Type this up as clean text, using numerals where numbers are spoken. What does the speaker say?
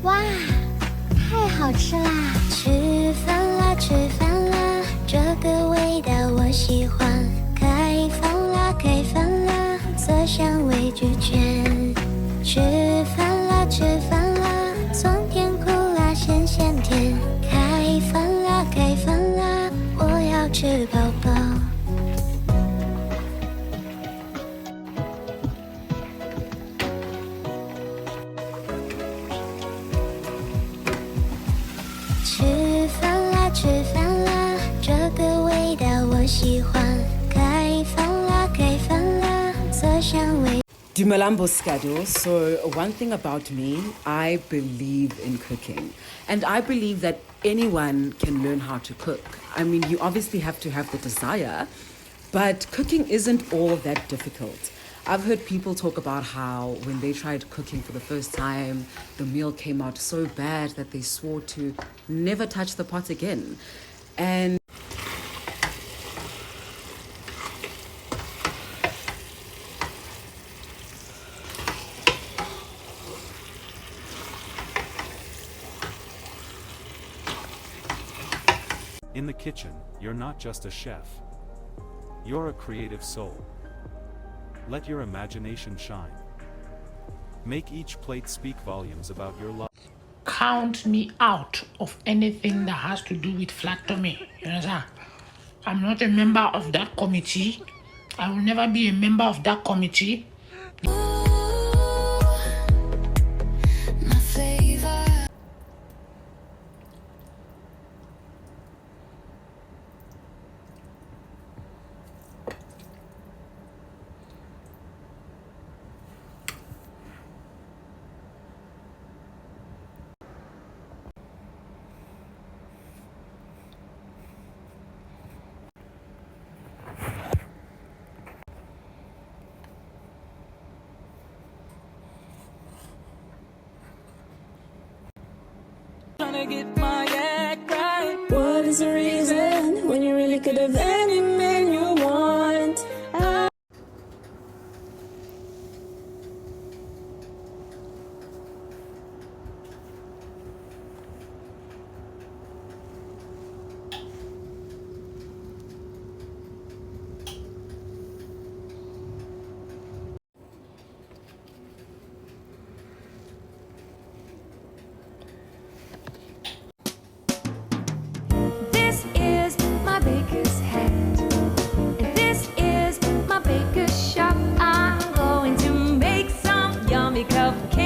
哇，太好吃啦！吃饭啦，吃饭啦，这个味道我喜欢。开饭啦，开饭啦，色香味俱全。吃饭啦，吃饭啦，酸甜苦辣咸咸甜。开饭啦，开饭啦，我要吃饱饱。吃饭啦，吃饭啦，这个味道我喜欢。开饭啦，开饭啦，色香味。Dumelang Boskado. So one thing about me, I believe in cooking. And I believe that anyone can learn how to cook. I mean, you obviously have to have the desire, but cooking isn't all that difficult. I've heard people talk about how when they tried cooking for the first time, the meal came out so bad that they swore to never touch the pot again. And In the kitchen, you're not just a chef. You're a creative soul. Let your imagination shine. Make each plate speak volumes about your love. Count me out of anything that has to do with flat tummy. You understand? I'm not a member of that committee. I will never be a member of that committee. My flavor. Tryna get my act right. What is the reason when you really could have any man you want? This is my baker's hat, and this is my baker's shop. I'm going to make some yummy cupcakes.